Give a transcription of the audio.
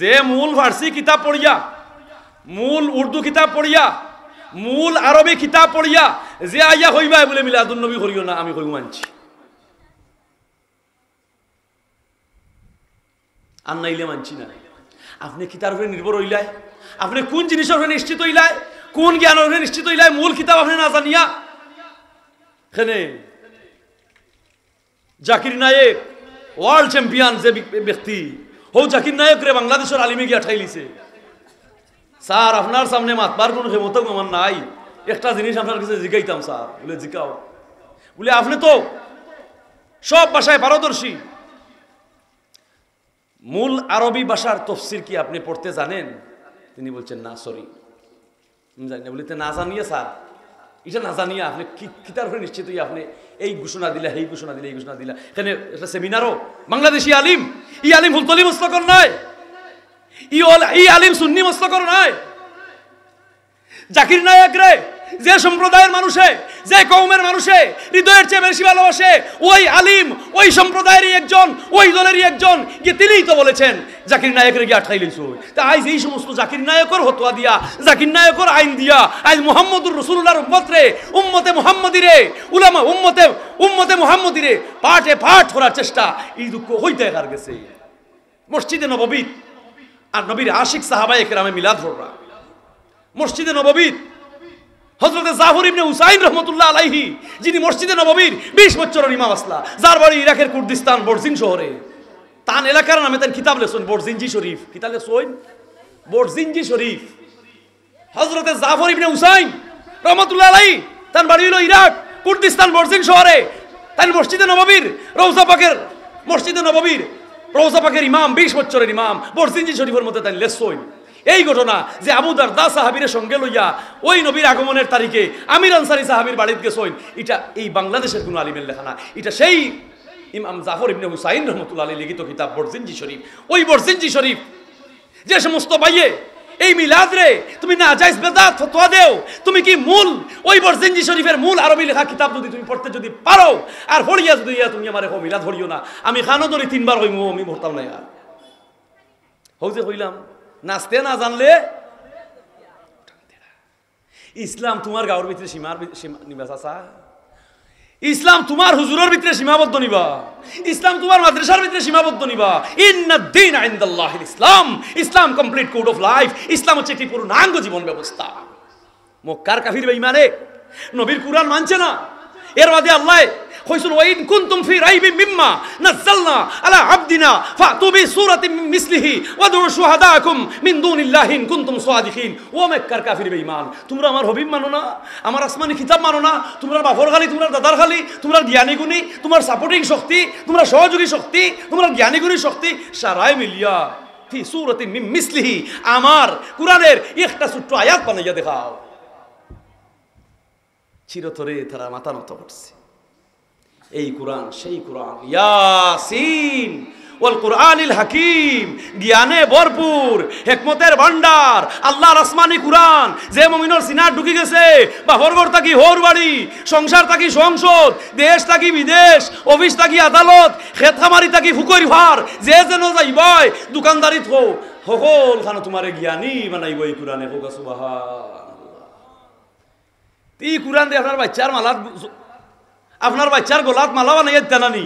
যে মূল ফার্সি কিতাব পড়িয়া, মূল উর্দু কিতাব পড়িয়া, মূল আরবি কিতাব পড়িয়া যে আইয়া হইবা বলে মিলাদুন নবী করিও না, আমি হই মানছি। আর নাইলে মানছি না। আপনি কিতাবের উপরে নির্ভর হইলাই, আপনি কোন জিনিসের উপরে নিশ্চিত হইলাই, কোন জ্ঞানের উপরে নিশ্চিত হইলাই, মূল কিতাব আপনি না জানিয়া। এখানে জাকির নায়েক ওয়ার্ল্ড চ্যাম্পিয়ন যে ব্যক্তি, হো জাকির নায়েক রে বাংলাদেশের আলিমে গিয়া ঠাইলিছে। স্যার আপনার সামনে মাতবার কোনো ক্ষমতা আমার নাই, একটা জিনিস আপনার কাছে জিগাইতাম স্যার। বলে জিগাও। বলে আপনি তো সব ভাষায় পারদর্শী, মূল আরবি ভাষার তফসির কি আপনি পড়তে জানেন? তিনি বলছেন না, সরি জানি না। বলিতে না জানিয়ে স্যার, এটা না জানিয়ে আপনি কিতার উপরে নিশ্চিত হয়ে আপনি এই ঘোষণা দিলা, এই ঘোষণা দিলা, এই ঘোষণা দিলা। এখানে একটা সেমিনারও বাংলাদেশি আলিম, ই আলিম হুলতলি মস্তকর নয়, ই আলিম সুন্নি মস্তকর নয়। জাকির নায়েক রে যে সম্প্রদায়ের মানুষে, যে কওমের মানুষে হৃদয়ের চেয়ে বেশি ভালোবাসে, ওই আলিম ওই সম্প্রদায়েরই একজন, ওই দলেরই একজন, গিয়ে তিনিই তো বলেছেন জাকির নায়েকের গিয়ে আটকাই লইছো। তা আজ এই সমস্ত জাকির নায়েকর হতোয়া দিয়া, জাকির নায়েকর আইন দিয়া আজ মুহাম্মদুর রাসূলুল্লাহর উম্মত রে, উম্মতে মুহাম্মদী রে, উলামা উম্মতে মুহাম্মদী রে পাঠে পাঠ করার চেষ্টা এই দুঃখ হইতে কার গেছে। মসজিদে নববী আর নবীর আশিক সাহাবায়ে কেরামে মিলাদ ধররা, মসজিদে নববী হযরতে জাফর ইবনে হুসাইন রাহমাতুল্লাহ আলাইহি, যিনি মসজিদে নববীর 20 বছরের ইমাম আসলা, যার বাড়ি ইরাকের কুর্দিস্তান বরজিন শহরে, তান এলাকার নামে তার কিতাব লেছেন বরজিনজি শরীফ। কিতাব লেছেন বরজিনজি শরীফ। হযরতে জাফর ইবনে হুসাইন রাহমাতুল্লাহ আলাইহি তার বাড়ি হলো ইরাক কুর্দিস্তান বরজিন শহরে। তাই মসজিদে নববীর রওজা পাকের, মসজিদে নববীর রওজা পাকের ইমাম, 20 বছরের ইমাম, বরজিনজি শরীফের মধ্যে তাই লেছেন এই ঘটনা যে আবু দারদা সাহাবীর সঙ্গে লইয়া ওই নবীর আগমনের তারিখে আমির আনসারী সাহাবীর বাড়িতে গেছেন। এটা এই বাংলাদেশের কোনো আলিমের লেখা না, এটা সেই ইমাম জাফর ইবনে হুসাইন রাহমাতুল্লাহ আলাইহি লিখিত কিতাব বরজিনজি শরীফ। ওই বরজিনজি শরীফ যে সমস্ত ভাইয়ে এই মিলাদ রে তুমি নাজায়েজ বেদাত ফতোয়া দেও, তুমি কি মূল ওই বরজিনজি শরীফের মূল আরবি লেখা কিতাব যদি তুমি পড়তে যদি পারো আর পড়িয়া যদি তুমি আমারে কো মিলাদ ধরিও না, আমি খানো ধরি 3 বার কইমু আমি ভরতাম না। আর হও যে কইলাম নাচতে না জানলে ইসলাম তোমার গাঁর ভিতরে নিবা চাচা, ইসলাম তোমার হুজুরের ভিতরে সীমাবদ্ধ নিবা, ইসলাম তোমার মাদ্রাসার ভিতরে সীমাবদ্ধ নিবা। ইন্নাদ-দীন ইনদাল্লাহিল ইসলাম, ইসলাম কমপ্লিট কোড অফ লাইফ। ইসলাম হচ্ছে একটি পূর্ণাঙ্গ জীবন ব্যবস্থা। মক্কার কাফির বেঈমানে নবীর কুরআন মানছে না, এর বাদে আল্লাহ কইছেন ওয়াইন কুনতুম ফি রাইবিন মিম্মা নাযালনা আলা আবদিনা ফাতু বিসূরাতিন মিসলিহি ওয়াদউ শুহাদাকুম মিন দুনিল্লাহি ইন কুনতুম সাদিকিন। ও মক্কার কাফির বেঈমান, তোমরা আমার হাবিব মানো না, আমার আসমানি কিতাব মানো না, তোমরা বাফর খালি, তোমরা দাদার খালি, তোমরা জ্ঞানী গুণী, তোমার সাপোর্টিং শক্তি, তোমরা সহযোগী শক্তি, তোমরা জ্ঞানী গুণী শক্তি সারায় মিলিয়া ফি সূরাতিন মিন মিসলিহি, আমার কুরআনের একটা ছোট্ট আয়াত বানাইয়া দেখাও। চিরতরে তারা মাথা নত করছে। এই কোরআন সেই কোরআন, ইয়াসিন ওয়াল কুরআনিল হাকিম, জ্ঞানে ভরপুর, হিকমতের ভান্ডার, আল্লাহর আসমানি কোরআন যে মুমিনের সিনা ঢুকে গেছে, বা হরঘর থাকি হোর বাড়ি, সংসার থাকি সংসদ, দেশ থাকি বিদেশ, অফিস থাকি আদালত, খেতখামারি থাকি ফুকরি ভার, যে যেন যাইবাই দোকানদারি থো সকল খানো তোমারে জ্ঞানী বানাইব এই কোরআনে। হোক সুবহানাল্লাহ। এই কোরআন দিয়ে আপনার বাচ্চার মালাত, আপনার বাচ্চার গোলাত মালা বানাইয়া দেনা নি।